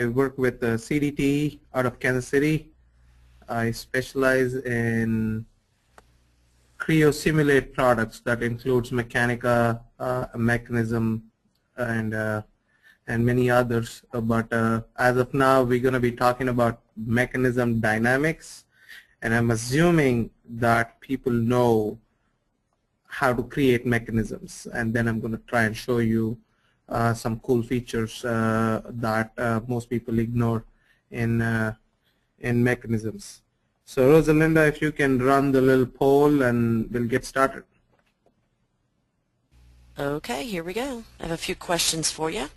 work with CDT out of Kansas City. I specialize in Creo simulate products that includes Mechanica, Mechanism, and many others. But as of now, we're going to be talking about mechanism dynamics, and I'm assuming that people know how to create mechanisms, and then I'm going to try and show you some cool features that most people ignore in mechanisms. So Rosalinda, if you can run the little poll and we'll get started. Okay, here we go. I have a few questions for you.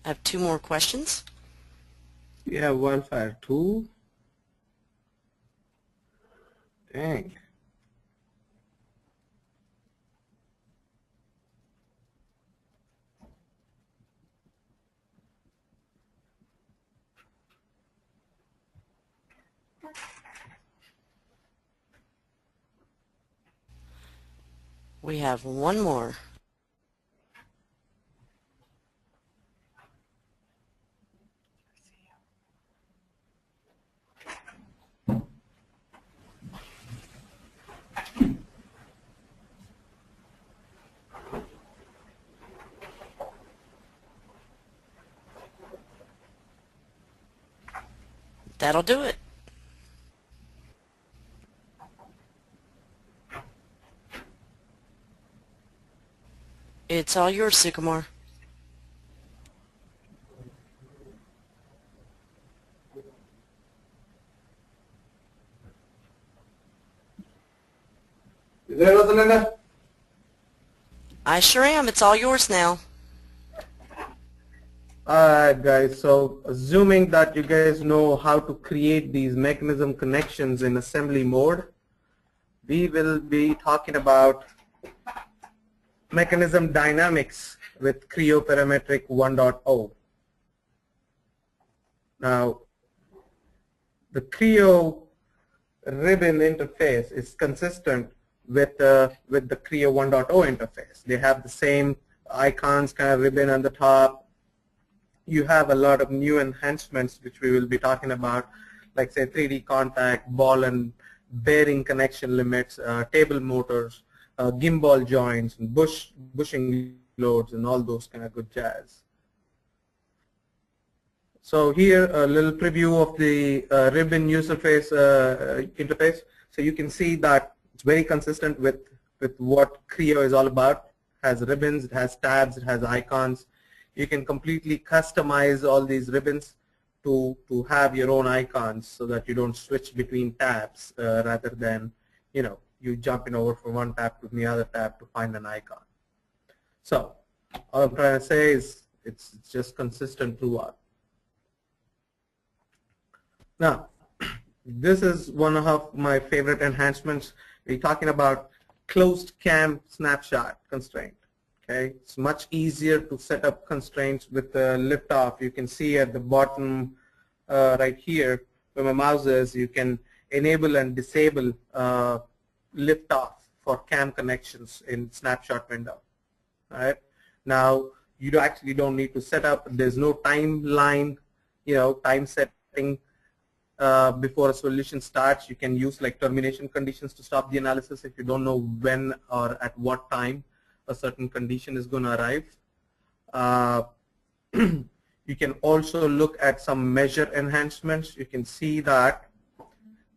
I have 2 more questions. You have wildfire 2? Dang. We have 1 more. That'll do it. It's all yours, Sukumar. Is that Rosalinda? I sure am. It's all yours now. Alright guys, so assuming that you guys know how to create these mechanism connections in assembly mode, we will be talking about mechanism dynamics with Creo Parametric 1.0. Now, the Creo ribbon interface is consistent with the Creo 1.0 interface. They have the same icons, kind of ribbon on the top. You have a lot of new enhancements which we will be talking about, like say 3D contact, ball and bearing connection limits, table motors, gimbal joints, and bushing loads, and all those kind of good jazz. So here a little preview of the ribbon user interface. So you can see that it's very consistent with what Creo is all about. It has ribbons, it has tabs, it has icons. You can completely customize all these ribbons to have your own icons so that you don't switch between tabs rather than, you know, you jumping over from one tab to the other tab to find an icon. So all I'm trying to say is it's just consistent throughout. Now, this is one of my favorite enhancements. We're talking about closed cam snapshot constraint. Okay, it's much easier to set up constraints with the liftoff. You can see at the bottom right here where my mouse is, you can enable and disable liftoff for cam connections in snapshot window. All right. Now you actually don't need to set up. There's no timeline, you know, time setting before a solution starts. You can use like termination conditions to stop the analysis if you don't know when or at what time a certain condition is going to arrive. You can also look at some measure enhancements. You can see that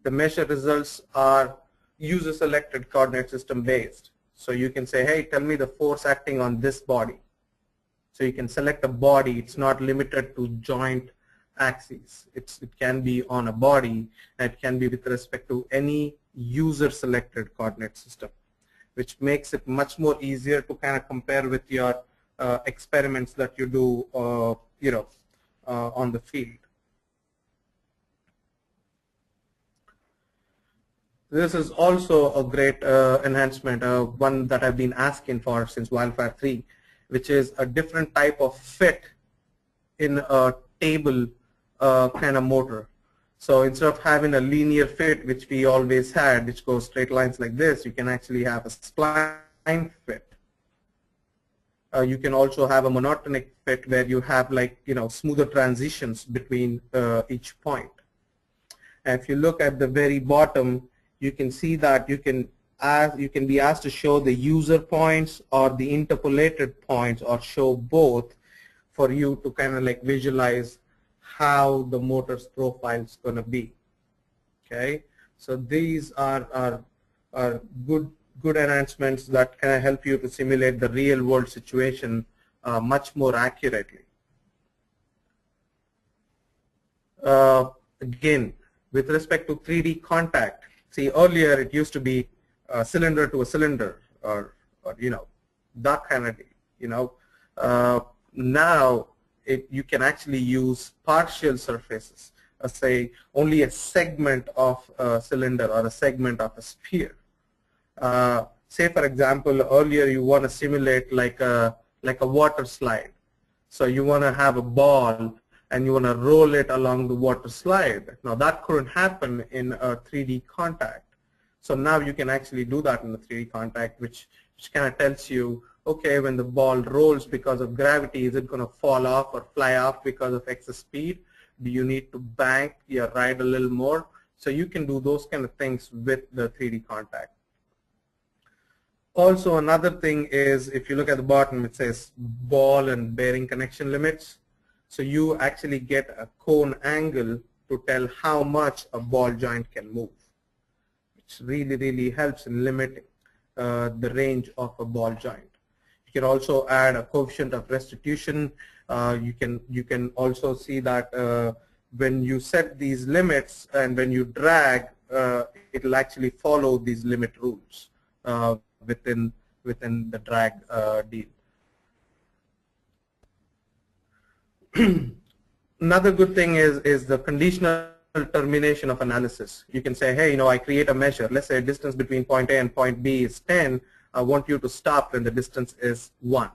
the measure results are user selected coordinate system based. So you can say, hey, tell me the force acting on this body. So you can select a body. It's not limited to joint axes. It can be on a body, and it can be with respect to any user selected coordinate system, which makes it much more easier to kind of compare with your experiments that you do, on the field. This is also a great enhancement, one that I've been asking for since Wildfire 3, which is a different type of fit in a table kind of motor. So instead of having a linear fit, which we always had, which goes straight lines like this, you can actually have a spline fit. You can also have a monotonic fit where you have, like, smoother transitions between each point. And if you look at the very bottom, you can see that you can be asked to show the user points or the interpolated points, or show both, for you to kind of like visualize how the motor's profile is going to be. Okay, so these are good enhancements that can help you to simulate the real world situation much more accurately. Again, with respect to 3D contact, see, earlier it used to be cylinder to a cylinder, or that kind of deal. Now you can actually use partial surfaces, say only a segment of a cylinder or a segment of a sphere. Say for example, earlier you want to simulate like a water slide. So you want to have a ball and you want to roll it along the water slide. Now that couldn't happen in a 3D contact. So now you can actually do that in the 3D contact, which kind of tells you, okay, when the ball rolls because of gravity, is it going to fall off or fly off because of excess speed? Do you need to bank your ride a little more? So you can do those kind of things with the 3D contact. Also, another thing is, if you look at the bottom, it says ball and bearing connection limits. So you actually get a cone angle to tell how much a ball joint can move, which really helps in limiting the range of a ball joint. You can also add a coefficient of restitution. You can also see that when you set these limits and when you drag, it will actually follow these limit rules within the drag deal. Another good thing is the conditional termination of analysis. You can say, hey, I create a measure. Let's say a distance between point A and point B is 10. I want you to stop when the distance is 1.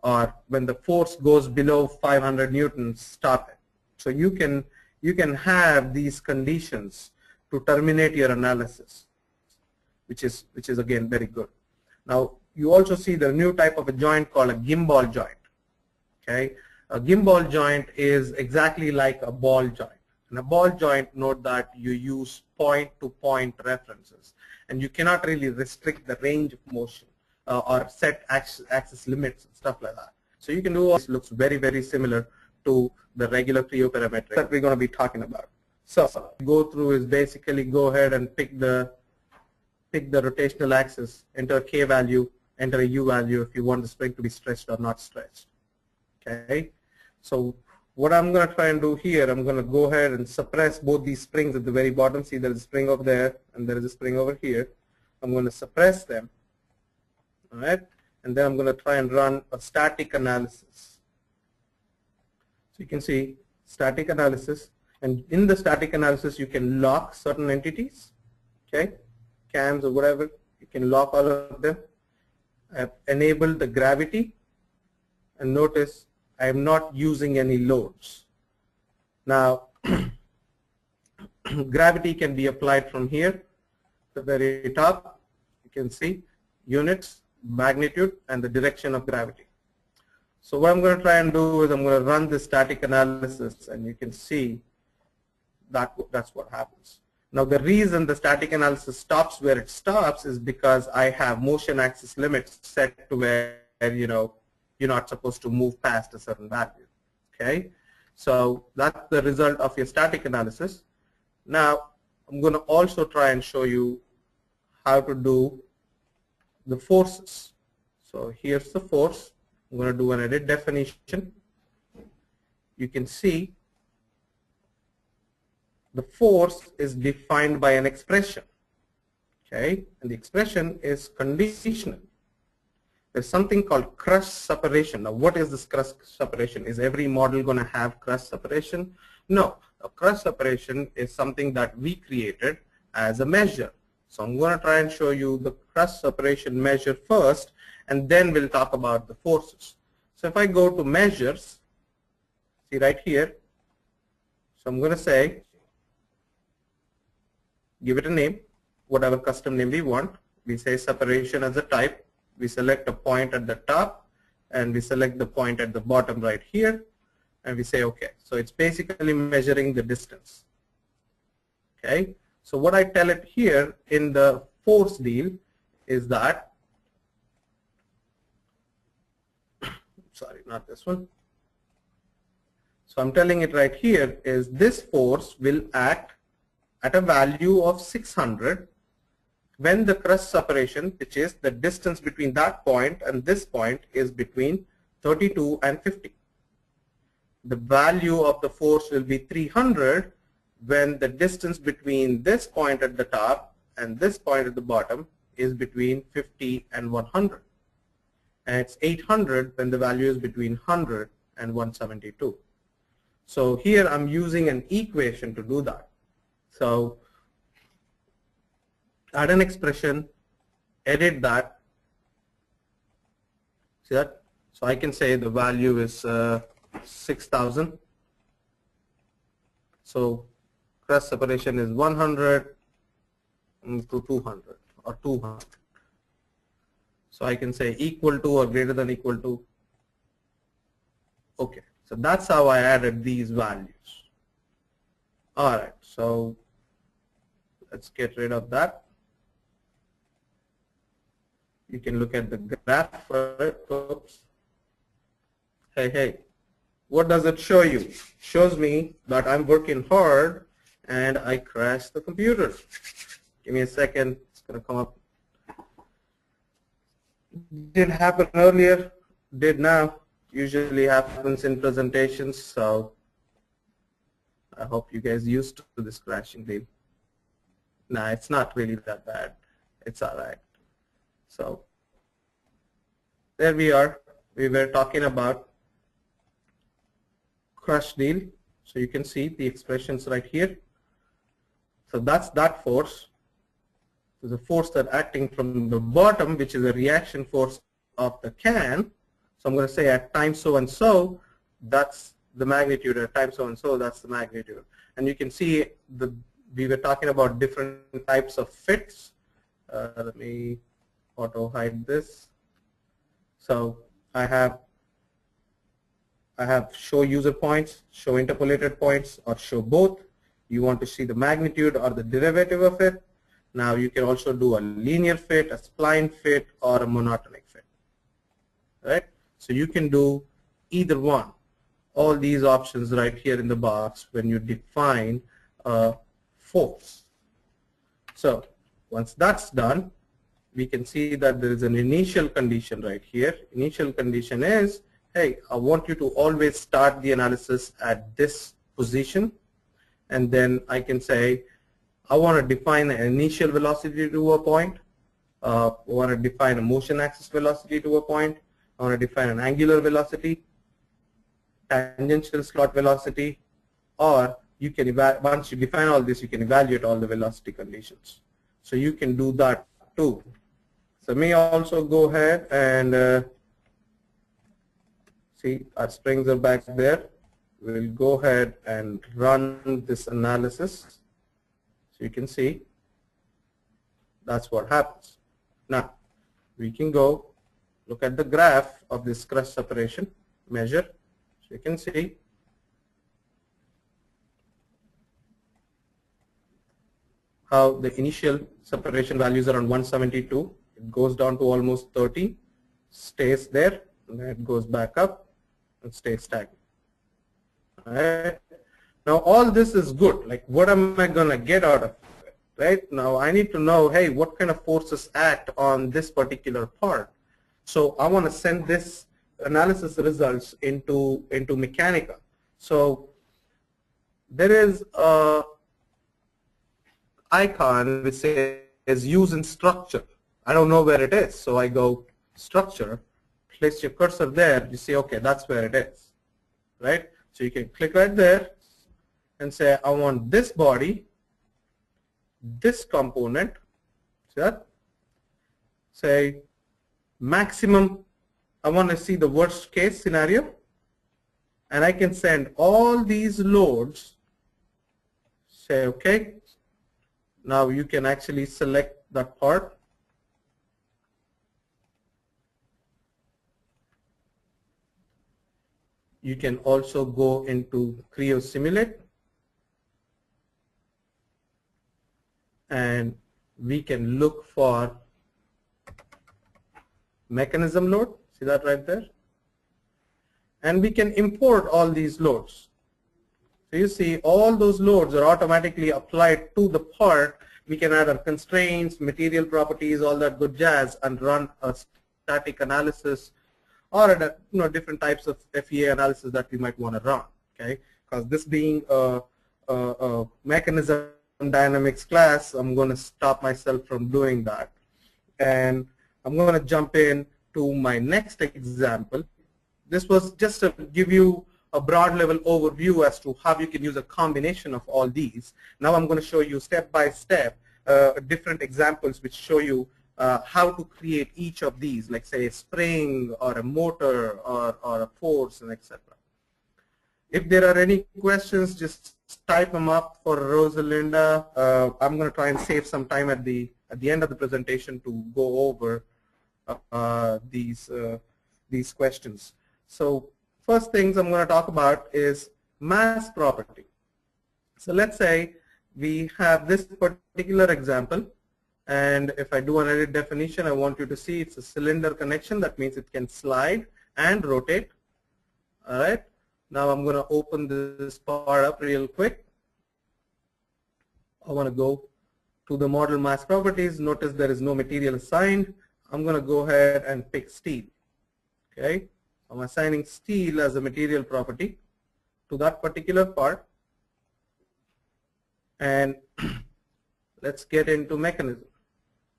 Or when the force goes below 500 newtons, stop it. So you can have these conditions to terminate your analysis, which is again very good. Now you also see the new type of a joint called a gimbal joint. Okay, a gimbal joint is exactly like a ball joint. In a ball joint, note that you use point-to-point references, and you cannot really restrict the range of motion or set axis limits and stuff like that. So you can do all this. Looks very similar to the regular Creo parametric that we're going to be talking about. So go through is basically go ahead and pick the rotational axis, enter a K value, enter a U value if you want the spring to be stretched or not stretched. Okay, so what I'm going to try and do here, I'm going to go ahead and suppress both these springs at the very bottom. See, there is a spring over there and there is a spring over here. I'm going to suppress them. All right, and then I'm going to try and run a static analysis. So you can see static analysis, and in the static analysis you can lock certain entities, okay, cams or whatever. You can lock all of them. I've enabled the gravity, and notice I am not using any loads. Now gravity can be applied from here, the very top. You can see units, magnitude, and the direction of gravity. So what I'm going to try and do is I'm going to run this static analysis, and you can see that that's what happens. Now the reason the static analysis stops where it stops is because I have motion axis limits set to where you're not supposed to move past a certain value. Okay, so that's the result of your static analysis. Now I'm going to also try and show you how to do the forces. So here's the force. I'm going to do an edit definition. You can see the force is defined by an expression. Okay, and the expression is conditional. There's something called crush separation. Now what is this crush separation? Is every model going to have crush separation? No. A crush separation is something that we created as a measure. So I'm going to try and show you the cross separation measure first, and then we'll talk about the forces. So if I go to measures, see right here, so I'm going to say, give it a name, whatever custom name we want. We say separation as a type. We select a point at the top, and we select the point at the bottom right here, and we say OK. So it's basically measuring the distance. Okay. So what I tell it here in the force deal is that, sorry, not this one. So I'm telling it right here is this force will act at a value of 600 when the crust separation, which is the distance between that point and this point, is between 32 and 50. The value of the force will be 300 when the distance between this point at the top and this point at the bottom is between 50 and 100. And it's 800 when the value is between 100 and 172. So here I'm using an equation to do that. So add an expression, edit that. See that? So I can say the value is 6,000. So cross separation is 100 to 200 or 200. So I can say equal to or greater than equal to. Okay, so that's how I added these values. All right, so let's get rid of that. You can look at the graph for it. Oops. Hey, what does it show you? Shows me that I'm working hard and I crashed the computer. Give me a second, it's going to come up. Did happen earlier, did now, usually happens in presentations, so I hope you guys used to this crashing deal. Nah, it's not really that bad. It's alright. So there we are. We were talking about crush deal. So you can see the expressions right here. So that's that force. There's a force that acting from the bottom, which is a reaction force of the can. So I'm going to say at time so and so, that's the magnitude. At time so and so, that's the magnitude. And you can see we were talking about different types of fits. Let me auto hide this. So I have show user points, show interpolated points, or show both. You want to see the magnitude or the derivative of it. Now you can also do a linear fit, a spline fit, or a monotonic fit. Right? So you can do either one. All these options right here in the box when you define a force. So once that's done, we can see that there is an initial condition right here. Initial condition is, hey, I want you to always start the analysis at this position, and then I can say I want to define an initial velocity to a point. I want to define a motion axis velocity to a point. I want to define an angular velocity, tangential slot velocity, or you can once you define all this, you can evaluate all the velocity conditions. So you can do that too. So may also go ahead and see our springs are back there. We'll go ahead and run this analysis. So you can see that's what happens. Now we can go look at the graph of this crust separation measure. So you can see how the initial separation values are on 172. It goes down to almost 30, stays there, and then it goes back up and stays stagnant. All right. Now all this is good. Like, what am I going to get out of it? Right? Now I need to know, hey, what kind of forces act on this particular part? So I want to send this analysis results into Mechanica. So there is a icon which says use in structure. I don't know where it is, so I go structure, place your cursor there, you see, okay, that's where it is, right? So you can click right there and say, I want this body this component, say maximum, I want to see the worst case scenario, and I can send all these loads, say okay. Now you can actually select that part. You can also go into Creo Simulate, and we can look for mechanism load. See that right there? And we can import all these loads. So you see all those loads are automatically applied to the part. We can add our constraints, material properties, all that good jazz, and run a static analysis or different types of FEA analysis that we might want to run. Okay, because this being a mechanism dynamics class, I'm going to stop myself from doing that. And I'm going to jump in to my next example. This was just to give you a broad level overview as to how you can use a combination of all these. Now I'm going to show you step by step different examples which show you how to create each of these, like say a spring or a motor or a force, and etc. If there are any questions, just type them up for Rosalinda. I'm going to try and save some time at the end of the presentation to go over these questions. So first things I'm going to talk about is mass property. So let's say we have this particular example, and if I do an edit definition, I want you to see it's a cylinder connection. That means it can slide and rotate. All right. Now I'm going to open this part up real quick. I want to go to the model mass properties. Notice there is no material assigned. I'm going to go ahead and pick steel. Okay. I'm assigning steel as a material property to that particular part. And let's get into mechanism.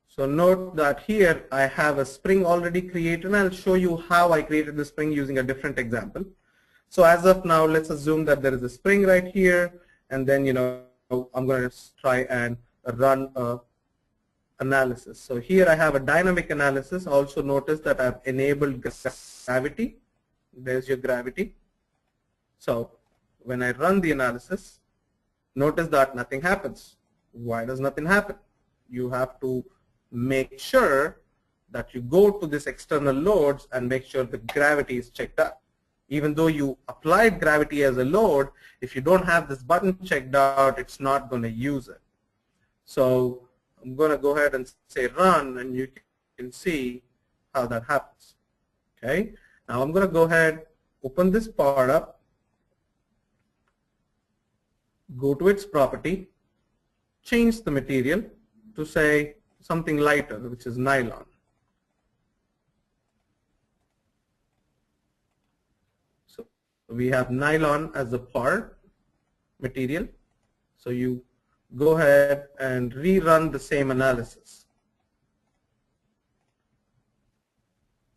So note that here I have a spring already created, and I'll show you how I created the spring using a different example. So as of now, let's assume that there is a spring right here, and then I'm going to try and run a analysis. So here I have a dynamic analysis. Also notice that I've enabled gravity. There's your gravity. So when I run the analysis, notice that nothing happens. Why does nothing happen? You have to make sure that you go to this external loads and make sure the gravity is checked out. Even though you applied gravity as a load, if you don't have this button checked out, it's not going to use it. So I'm going to go ahead and say run, and you can see how that happens. Okay. Now I'm going to go ahead, open this part up, go to its property, change the material to say something lighter, which is nylon. So we have nylon as the part material. So you go ahead and rerun the same analysis.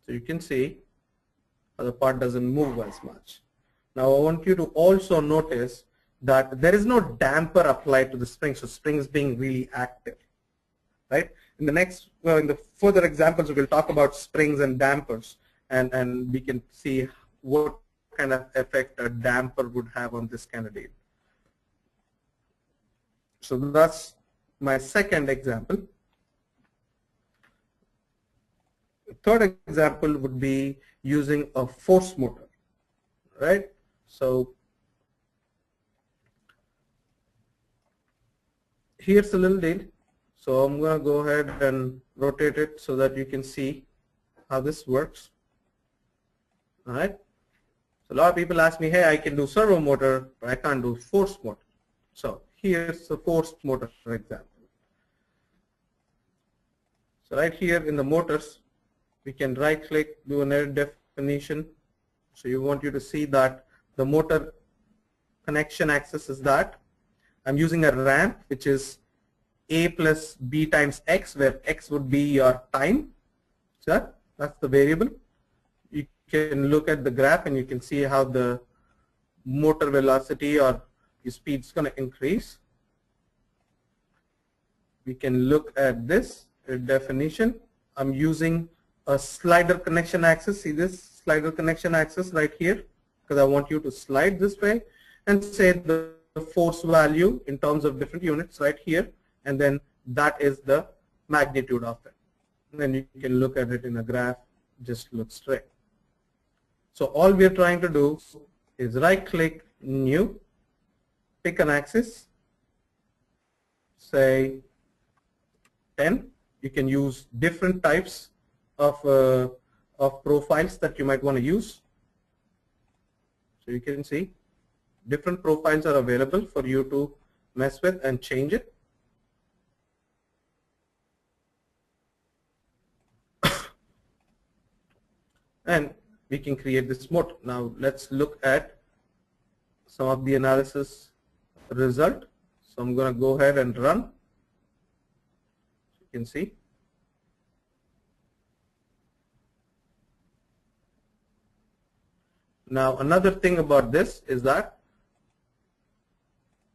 So you can see the part doesn't move as much. Now I want you to also notice that there is no damper applied to the spring, so spring is being really active, right? In the next, in the further examples, we'll talk about springs and dampers, and we can see what kind of effect a damper would have on this kind of data. So that's my second example. The third example would be using a force motor, right? So here's a little deal. So I'm going to go ahead and rotate it so that you can see how this works. All right. So a lot of people ask me, hey, I can do servo motor, but I can't do force motor. So here's the force motor example. So right here in the motors, we can right click, do an edit definition. So you want you to see that the motor connection axis is that. I'm using a ramp, which is A plus B times X, where X would be your time. So that's the variable. You can look at the graph and you can see how the motor velocity or your speed is going to increase. we can look at this definition. I'm using a slider connection axis. See this slider connection axis right here, because I want you to slide this way and say the force value in terms of different units right here, and then that is the magnitude of it. And then you can look at it in a graph, just look straight. So all we are trying to do is right click, new, pick an axis, say 10. You can use different types of profiles that you might want to use. So you can see different profiles are available for you to mess with and change it. And we can create this motor. Now let's look at some of the analysis result. So I'm going to go ahead and run. You can see. Now another thing about this is that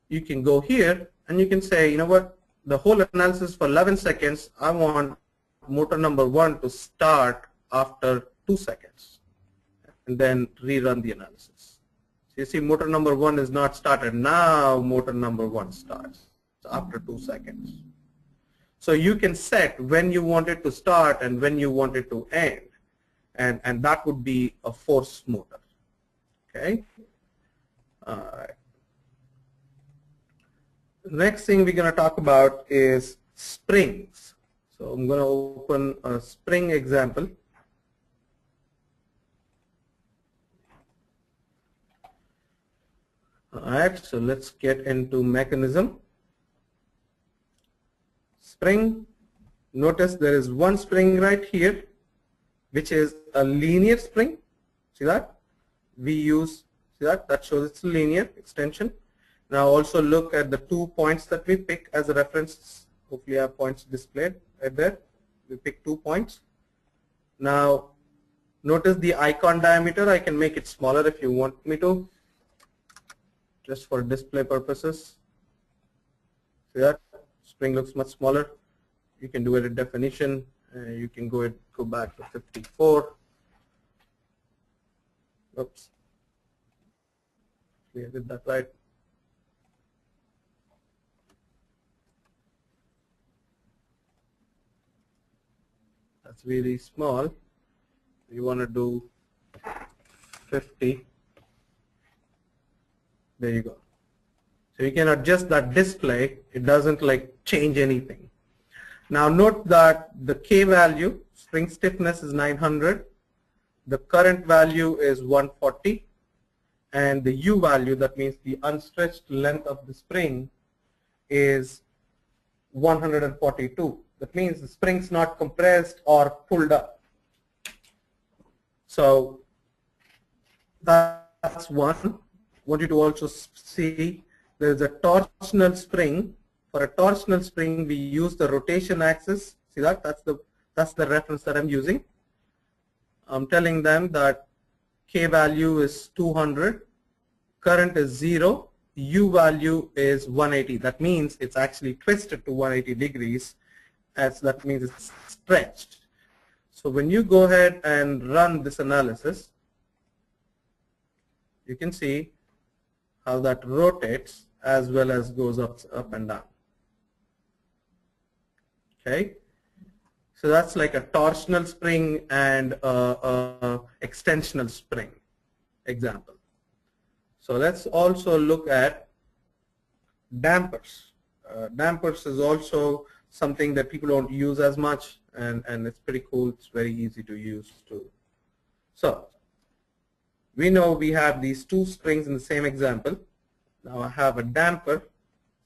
you can go here and you can say, you know what, the whole analysis for 11 seconds, I want motor number 1 to start after 2 seconds and then rerun the analysis. So you see motor number 1 is not started. Now motor number 1 starts after 2 seconds. So you can set when you want it to start and when you want it to end, and that would be a force motor. Okay. All right. The next thing we're going to talk about is springs. So I'm going to open a spring example. Alright, so let's get into mechanism. Spring, notice there is one spring right here, which is a linear spring. See that? We use, see that? That shows it's a linear extension. Now also look at the 2 points that we pick as a reference. Hopefully I have points displayed right there. We pick 2 points. Now notice the icon diameter. I can make it smaller if you want me to, just for display purposes. See that? Spring looks much smaller. You can do it at definition. You can go back to 54. Oops. I did that right. That's really small. You want to do 50. There you go. So you can adjust that display. It doesn't like change anything. Now note that the K value, spring stiffness, is 900. The current value is 140. And the U value, that means the unstretched length of the spring, is 142. That means the spring's not compressed or pulled up. So that's one. Want you to also see there's a torsional spring. For a torsional spring, we use the rotation axis. See that? That's the reference that I'm using. I'm telling them that K value is 200, current is 0, U value is 180. That means it's actually twisted to 180 degrees, as that means it's stretched. So when you go ahead and run this analysis, you can see how that rotates as well as goes up and down. Okay, so that's like a torsional spring and a extensional spring example. So let's also look at dampers. Dampers is also something that people don't use as much, and it's pretty cool. It's very easy to use too. So we know we have these two springs in the same example. Now I have a damper.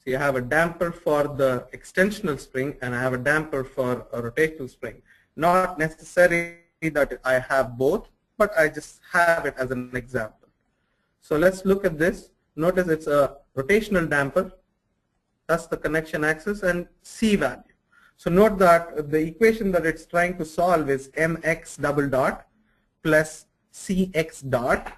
See, I have a damper for the extensional spring and I have a damper for a rotational spring. Not necessarily that I have both, but I just have it as an example. So let's look at this. Notice it's a rotational damper. That's the connection axis, and C value. So note that the equation that it's trying to solve is mx double dot plus cx dot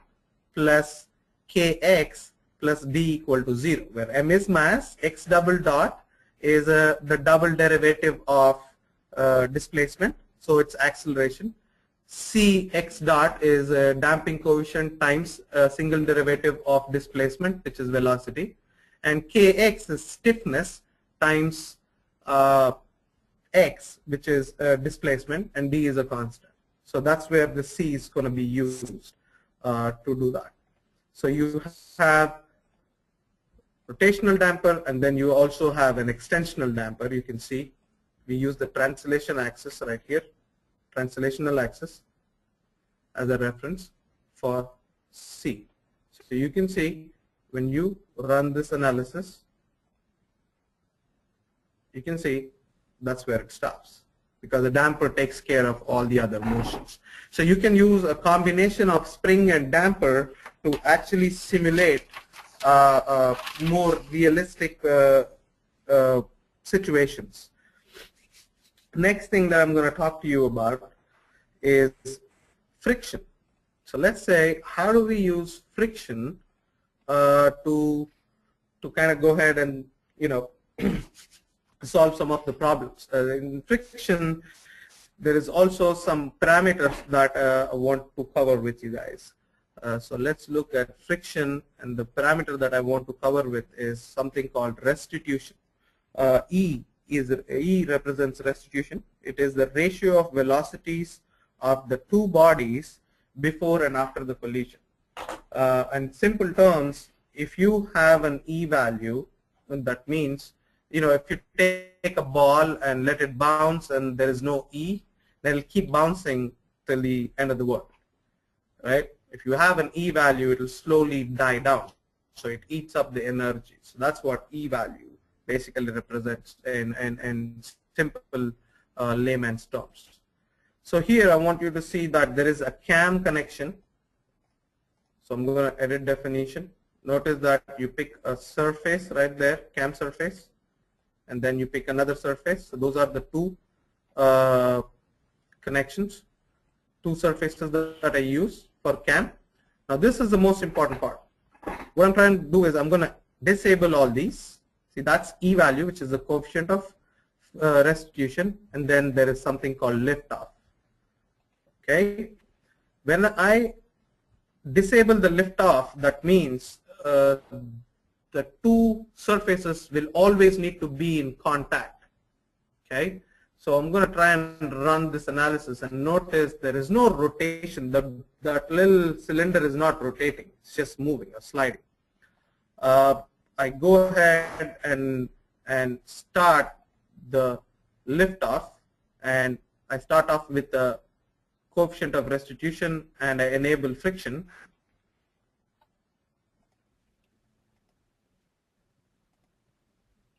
plus kx plus d equal to 0, where m is mass, x double dot is the double derivative of displacement, so it's acceleration. C x dot is a damping coefficient times a single derivative of displacement, which is velocity, and kx is stiffness times x, which is displacement, and d is a constant. So that's where the C is going to be used to do that. So you have rotational damper, and then you also have an extensional damper. You can see we use the translation axis right here, translational axis, as a reference for C. So you can see when you run this analysis, you can see that's where it stops, because the damper takes care of all the other motions. So you can use a combination of spring and damper to actually simulate more realistic situations. Next thing that I'm going to talk to you about is friction. So let's say, how do we use friction to kind of go ahead and, you know, solve some of the problems. In friction, there is also some parameters that I want to cover with you guys. So let's look at friction, and the parameter that I want to cover with is something called restitution. E represents restitution. It is the ratio of velocities of the two bodies before and after the collision. In simple terms, if you have an E value, then that means, you know, if you take a ball and let it bounce and there is no E, then it'll keep bouncing till the end of the world, right? If you have an E value, it will slowly die down. So it eats up the energy. So that's what E value basically represents in simple layman's terms. So here I want you to see that there is a cam connection. So I'm going to edit definition. Notice that you pick a surface right there, cam surface, and then you pick another surface. So those are the two connections, two surfaces that I use for cam. Now this is the most important part. What I'm trying to do is I'm going to disable all these. See, that's E value, which is the coefficient of restitution, and then there is something called liftoff. Okay, when I disable the liftoff, that means the two surfaces will always need to be in contact. Okay, so I'm going to try and run this analysis, and notice there is no rotation. That little cylinder is not rotating; it's just moving or sliding. I go ahead and start the liftoff, and I start off with the coefficient of restitution, and I enable friction.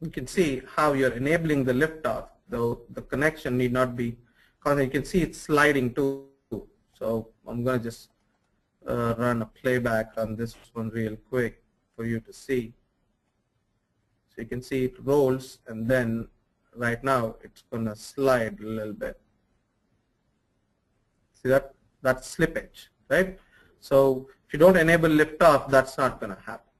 You can see how you're enabling the liftoff, though the connection need not be constant. You can see it's sliding too. So I'm going to just run a playback on this one real quick for you to see. So you can see it rolls, and then right now it's going to slide a little bit. See that? That's slippage, right? So if you don't enable liftoff, that's not going to happen.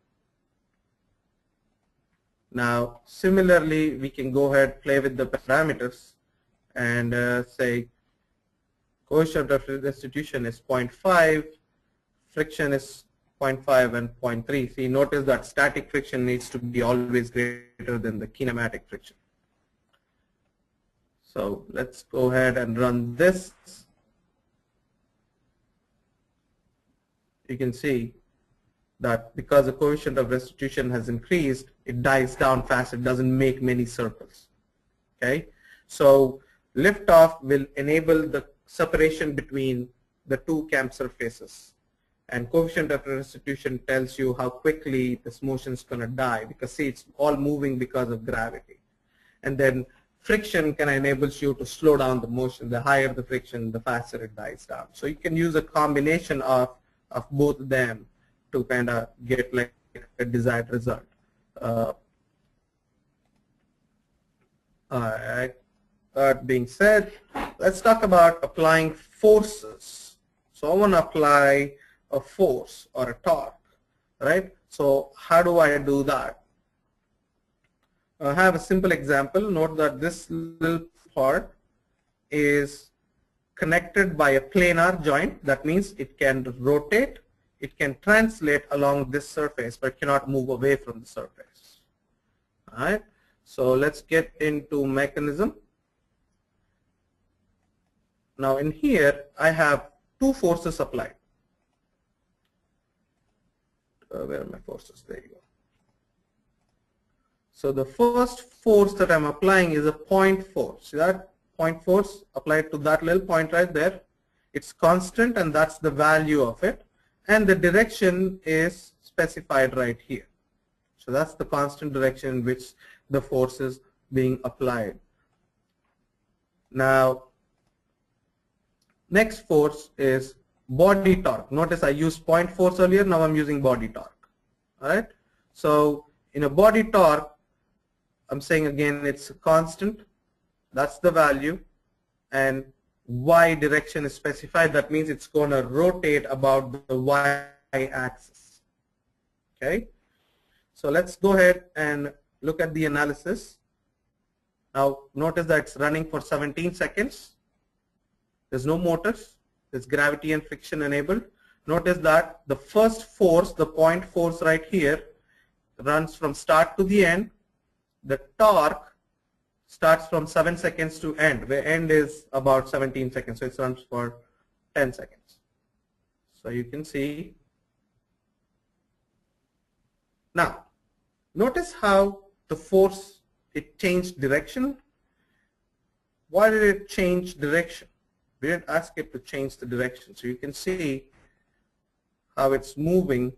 Now, similarly, we can go ahead, play with the parameters, and say coefficient of restitution is 0.5, friction is 0.5 and 0.3. See, notice that static friction needs to be always greater than the kinematic friction. So let's go ahead and run this. You can see that because the coefficient of restitution has increased, it dies down fast. It doesn't make many circles. Okay, so liftoff will enable the separation between the two cam surfaces, and coefficient of restitution tells you how quickly this motion is going to die, because see, it's all moving because of gravity. And then friction can enables you to slow down the motion. The higher the friction, the faster it dies down. So you can use a combination of both of them to kind of get like a desired result. Alright, that being said, let's talk about applying forces. So I want to apply a force or a torque, right? So how do I do that? I have a simple example. Note that this little part is connected by a planar joint. That means it can rotate, it can translate along this surface, but cannot move away from the surface. All right. So let's get into mechanism. Now in here, I have two forces applied. Where are my forces? There you go. So the first force that I'm applying is a point force. See that point force applied to that little point right there? It's constant, and that's the value of it. And the direction is specified right here. So that's the constant direction in which the force is being applied. Now, next force is body torque. Notice I used point force earlier, now I'm using body torque. Alright? So in a body torque, I'm saying again it's a constant, that's the value, and y direction is specified. That means it's going to rotate about the y axis. Okay? So let's go ahead and look at the analysis. Now notice that it's running for 17 seconds. There's no motors. There's gravity and friction enabled. Notice that the first force, the point force right here, runs from start to the end. The torque starts from 7 seconds to end, where end is about 17 seconds, so it runs for 10 seconds. So you can see. Now, notice how the force, it changed direction. Why did it change direction? We didn't ask it to change the direction. So you can see how it's moving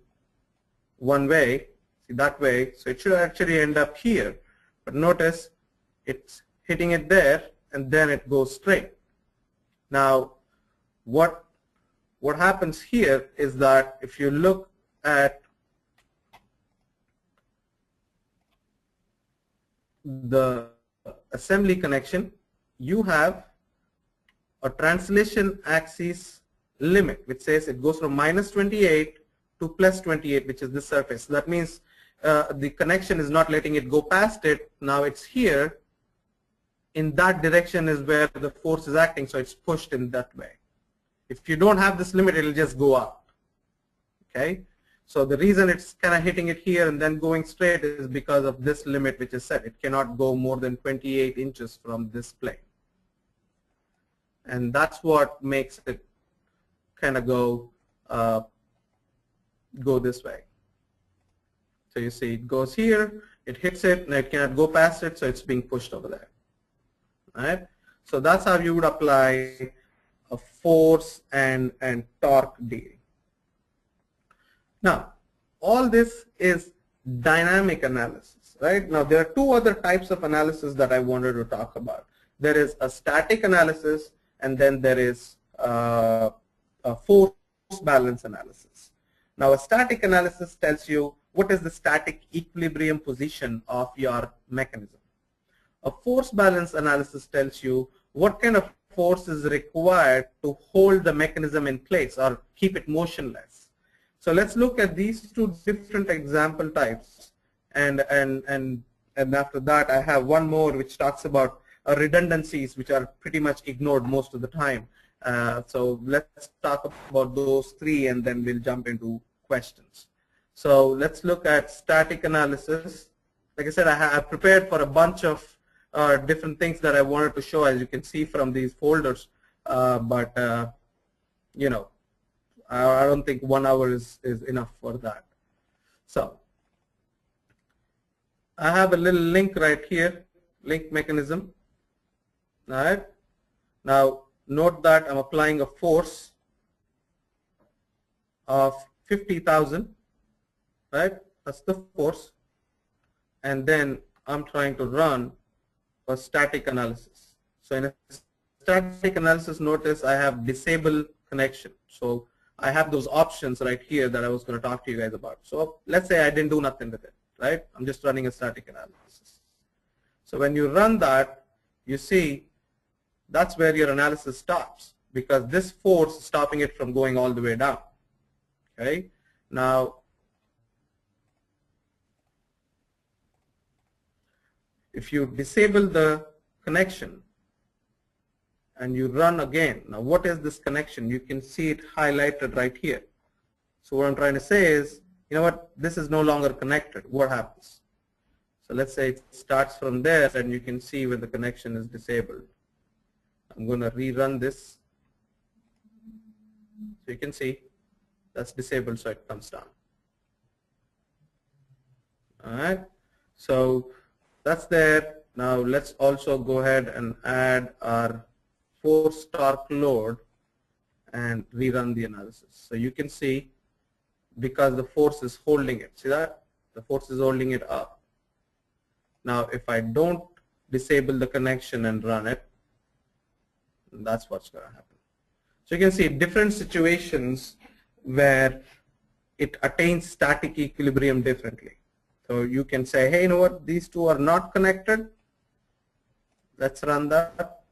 one way, see that way. So it should actually end up here. But notice it's hitting it there and then it goes straight. Now what happens here is that if you look at the assembly connection, you have a translation axis limit which says it goes from -28 to +28, which is this surface. So that means the connection is not letting it go past it. Now it's here. In that direction is where the force is acting, so it's pushed in that way. If you don't have this limit, it'll just go up. Okay? So the reason it's kind of hitting it here and then going straight is because of this limit which is set. It cannot go more than 28 inches from this plane. And that's what makes it kind of go this way. So you see it goes here, it hits it, and it cannot go past it, so it's being pushed over there. All right? So that's how you would apply a force and torque deal. Now, all this is dynamic analysis, right? Now, there are two other types of analysis that I wanted to talk about. There is a static analysis, and then there is a force balance analysis. Now, a static analysis tells you what is the static equilibrium position of your mechanism. A force balance analysis tells you what kind of force is required to hold the mechanism in place or keep it motionless. So let's look at these two different example types, and after that I have one more which talks about redundancies, which are pretty much ignored most of the time. So let's talk about those three and then we'll jump into questions. So let's look at static analysis. Like I said, I have prepared for a bunch of different things that I wanted to show, as you can see from these folders, but you know, I don't think 1 hour is enough for that. So I have a little link right here, link mechanism. All right. Now note that I'm applying a force of 50,000, right? That's the force. And then I'm trying to run a static analysis. So in a static analysis, notice I have disable connection. So I have those options right here that I was going to talk to you guys about. So let's say I didn't do nothing with it, right? I'm just running a static analysis. So when you run that, you see that's where your analysis stops, because this force is stopping it from going all the way down. Okay. Now if you disable the connection and you run again, now what is this connection? You can see it highlighted right here. So what I'm trying to say is, you know what, this is no longer connected. What happens? So let's say it starts from there, and you can see when the connection is disabled. I'm going to rerun this. So you can see that's disabled, so it comes down. All right. So that's there. Now let's also go ahead and add our force torque load and rerun the analysis. So you can see, because the force is holding it, see that? The force is holding it up. Now if I don't disable the connection and run it, that's what's going to happen. So you can see different situations where it attains static equilibrium differently. So you can say, hey, you know what, these two are not connected. Let's run that.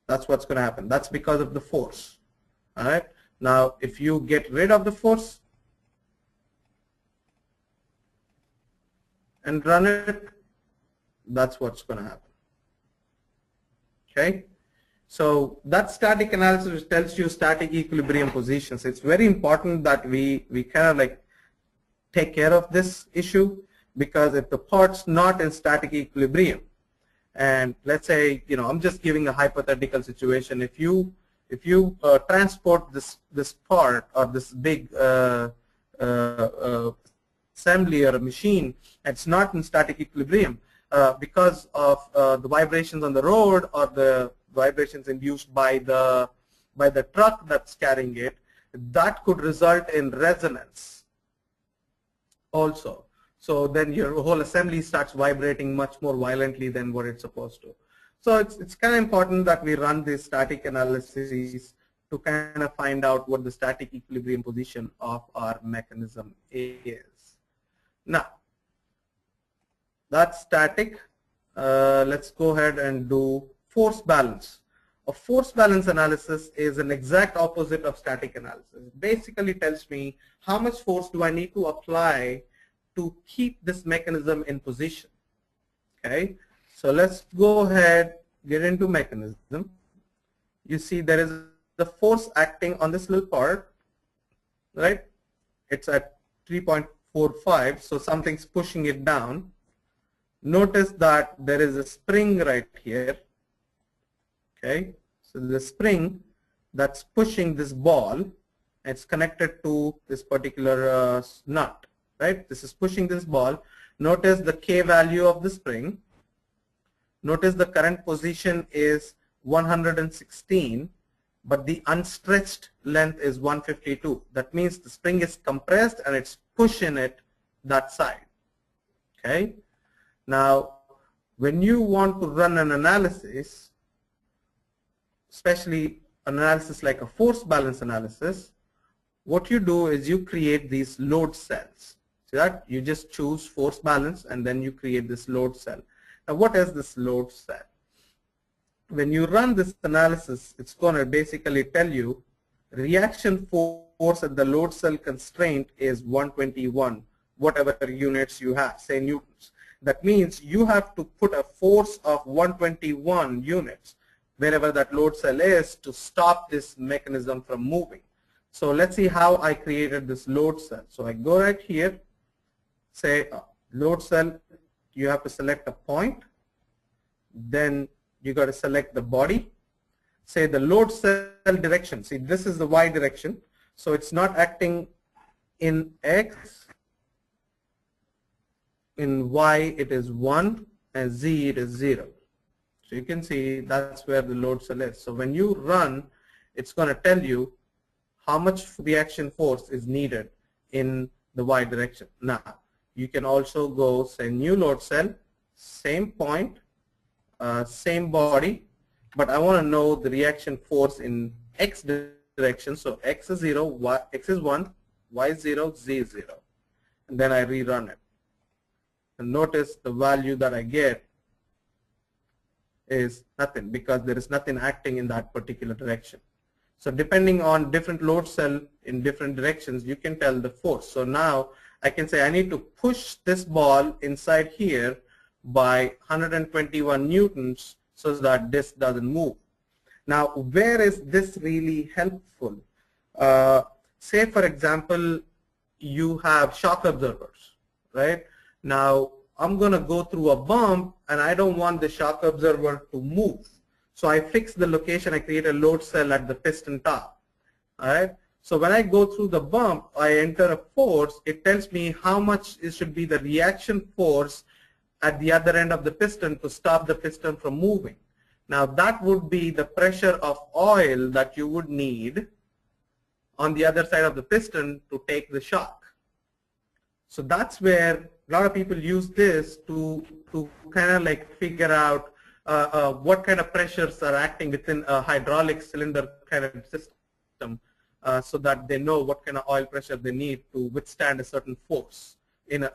That's what's going to happen. That's because of the force. All right. Now if you get rid of the force and run it, that's what's going to happen. Okay. So that static analysis tells you static equilibrium positions. It's very important that we kind of like take care of this issue, because if the part's not in static equilibrium, and let's say, you know, I'm just giving a hypothetical situation. If you transport this part or this big assembly or a machine, it's not in static equilibrium because of the vibrations on the road or the vibrations induced by the truck that's carrying it, that could result in resonance also. So then your whole assembly starts vibrating much more violently than what it's supposed to. So it's kind of important that we run these static analyses to kind of find out what the static equilibrium position of our mechanism is. Now, that's static. Let's go ahead and do force balance. A force balance analysis is an exact opposite of static analysis. It basically tells me how much force do I need to apply to keep this mechanism in position. Okay, so let's go ahead, get into mechanism. You see there is the force acting on this little part, right? It's at 3.45, so something's pushing it down. Notice that there is a spring right here. Okay, so the spring that's pushing this ball, it's connected to this particular nut, right? This is pushing this ball. Notice the K value of the spring. Notice the current position is 116, but the unstretched length is 152. That means the spring is compressed and it's pushing it that side. Okay. Now, when you want to run an analysis, especially an analysis like a force balance analysis, what you do is you create these load cells. See that? You just choose force balance and then you create this load cell. Now what is this load cell? When you run this analysis, it's going to basically tell you reaction force at the load cell constraint is 121, whatever units you have, say newtons. That means you have to put a force of 121 units wherever that load cell is to stop this mechanism from moving. So let's see how I created this load cell. So I go right here, say load cell, you have to select a point, then you got to select the body, say the load cell direction. See, this is the Y direction, so it's not acting in X. In Y it is 1 and Z it is 0. So you can see that's where the load cell is. So when you run, it's going to tell you how much reaction force is needed in the Y direction. Now, you can also go say new load cell, same point, same body, but I want to know the reaction force in X direction. So X is 0, Y, X is 1, Y is 0, Z is 0. And then I rerun it. And notice the value that I get is nothing, because there is nothing acting in that particular direction. So depending on different load cell in different directions, you can tell the force. So now I can say I need to push this ball inside here by 121 newtons so that this doesn't move. Now, where is this really helpful? Say, for example, you have shock absorbers, right? Now, I'm going to go through a bump, and I don't want the shock absorber to move. So I fix the location. I create a load cell at the piston top. All right. So when I go through the bump, I enter a force. It tells me how much it should be the reaction force at the other end of the piston to stop the piston from moving. Now that would be the pressure of oil that you would need on the other side of the piston to take the shock. So that's where a lot of people use this to kind of like figure out what kind of pressures are acting within a hydraulic cylinder kind of system, so that they know what kind of oil pressure they need to withstand a certain force.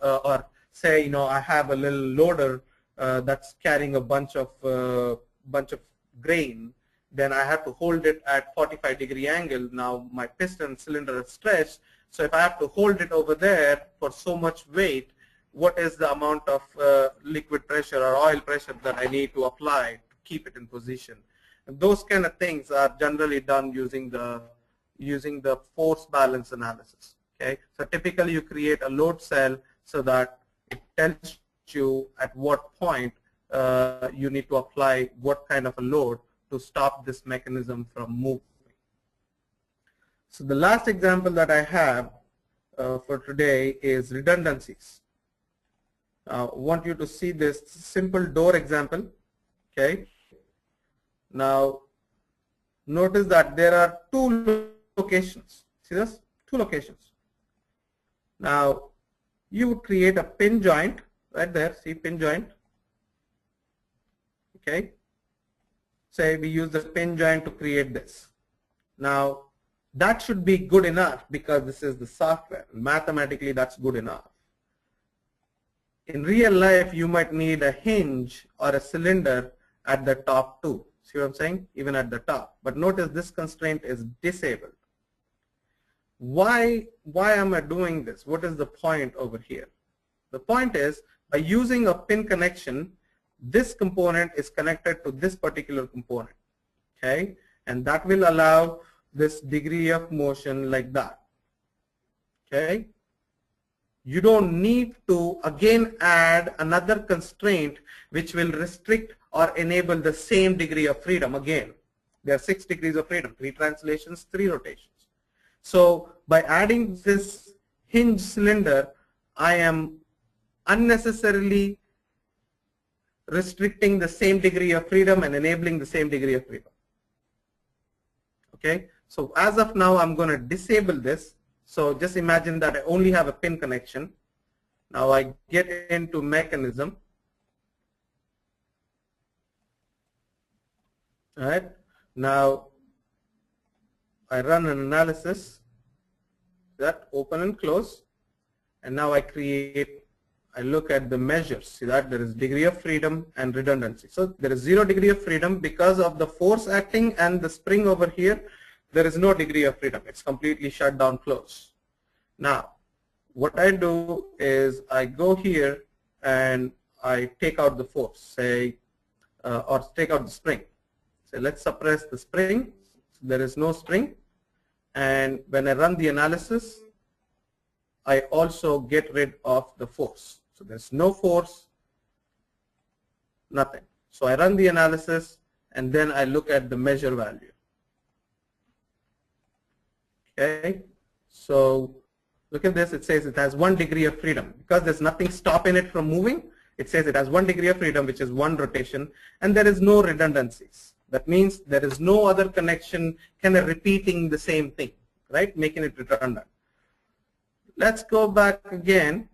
Or say, I have a little loader that's carrying a bunch of grain. Then I have to hold it at 45-degree angle. Now my piston cylinder is stretched. So if I have to hold it over there for so much weight, what is the amount of liquid pressure or oil pressure that I need to apply to keep it in position? And those kind of things are generally done using the force balance analysis. Okay, so typically you create a load cell so that it tells you at what point you need to apply what kind of a load to stop this mechanism from moving. So the last example that I have for today is redundancies. I want you to see this simple door example. Okay. Now notice that there are two locations. See this? Two locations. Now you would create a pin joint right there. See, pin joint. Okay. Say we use the pin joint to create this. Now that should be good enough because this is the software. Mathematically, that's good enough. In real life, you might need a hinge or a cylinder at the top too. See what I'm saying? Even at the top. But notice this constraint is disabled. Why am I doing this? What is the point over here? The point is, by using a pin connection, this component is connected to this particular component. Okay? And that will allow this degree of motion like that. Okay? You don't need to again add another constraint which will restrict or enable the same degree of freedom again. There are 6 degrees of freedom, 3 translations, 3 rotations. So by adding this hinge cylinder, I am unnecessarily restricting the same degree of freedom and enabling the same degree of freedom. Okay, so as of now, I'm going to disable this. So just imagine that I only have a pin connection. Now I get into mechanism. All right. Now I run an analysis. That open and close. And now I look at the measures. See that there is degree of freedom and redundancy. So there is 0 degree of freedom because of the force acting and the spring over here. There is no degree of freedom. It's completely shut down, closed. Now, what I do is I go here and I take out the force, say, or take out the spring. So let's suppress the spring. So there is no spring. And when I run the analysis, I also get rid of the force. So there's no force, nothing. So I run the analysis and then I look at the measure value. Okay, so look at this. It says it has 1 degree of freedom. Because there's nothing stopping it from moving, it says it has 1 degree of freedom, which is 1 rotation, and there is no redundancies. That means there is no other connection kind of repeating the same thing, right, making it redundant. Let's go back again,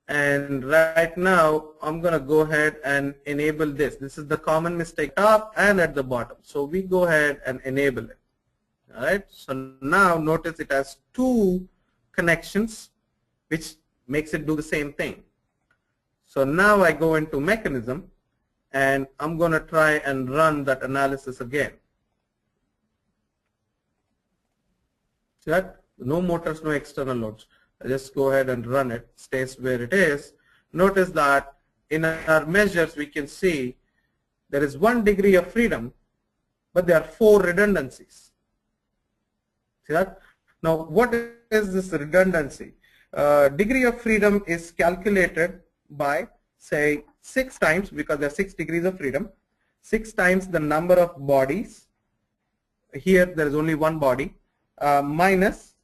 and right now I'm going to go ahead and enable this. This is the common mistake top and at the bottom. So we go ahead and enable it. All right. So now notice it has 2 connections, which makes it do the same thing. So now I go into mechanism, and I'm going to try and run that analysis again. See that? No motors, no external loads. I just go ahead and run it. Stays where it is. notice that in our measures we can see there is 1 degree of freedom, but there are 4 redundancies. See that? Now, what is this redundancy? Degree of freedom is calculated by, say, 6 times, because there are 6 degrees of freedom, 6 times the number of bodies. Here there is only 1 body, minus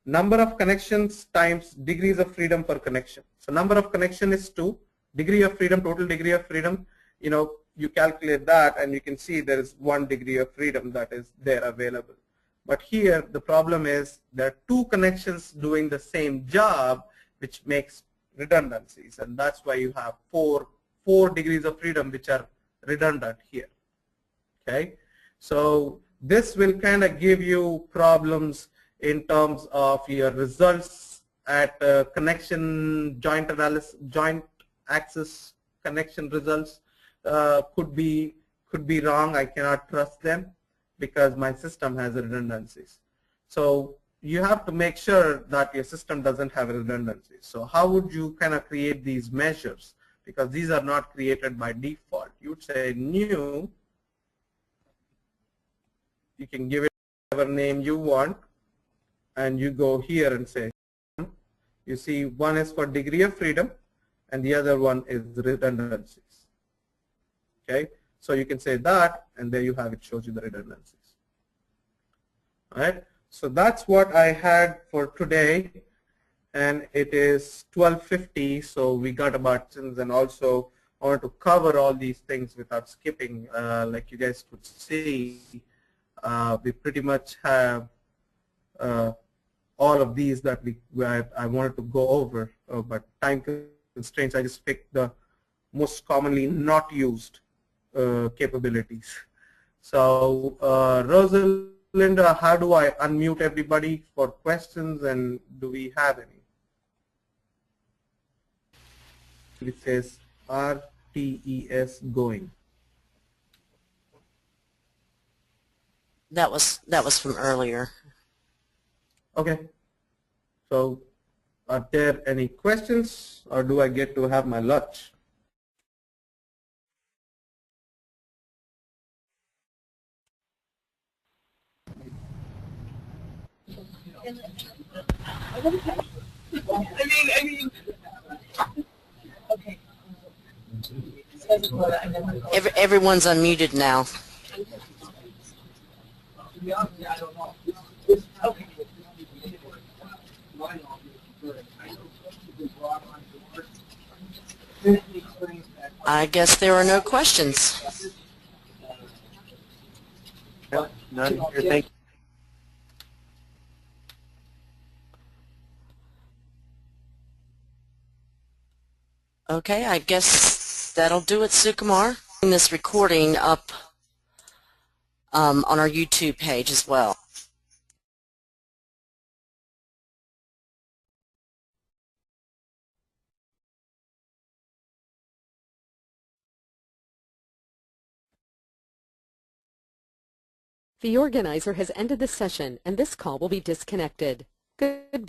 number of connections times degrees of freedom per connection. So number of connection is 2, degree of freedom, total degree of freedom, you calculate that and you can see there is 1 degree of freedom that is there available. But here the problem is there are 2 connections doing the same job, which makes redundancies, and that's why you have 4 degrees of freedom which are redundant here. Okay, so this will kind of give you problems in terms of your results at connection joint analysis, joint axis connection results could be wrong. I cannot trust them because my system has redundancies. So you have to make sure that your system doesn't have redundancies. So how would you kind of create these measures? Because these are not created by default. You would say new, you can give it whatever name you want, and you go here and say, you see one is for degree of freedom and the other one is redundancies. Okay, so you can say that, and there you have it, shows you the redundancies. All right, so that's what I had for today, and it is 12:50, so we got about, and also I want to cover all these things without skipping. Like you guys could see, we pretty much have all of these that I wanted to go over, but time constraints, I just picked the most commonly not used capabilities. So Rosalinda, how do I unmute everybody for questions, and do we have any? It says RTS going. That was from earlier. Okay. So are there any questions, or do I get to have my lunch? Okay. Everyone's unmuted now. Okay. I guess there are no questions. No, none here. Thank you. Okay, I guess that'll do it, Sukumar. This recording up on our YouTube page as well. The organizer has ended the session, and this call will be disconnected. Goodbye.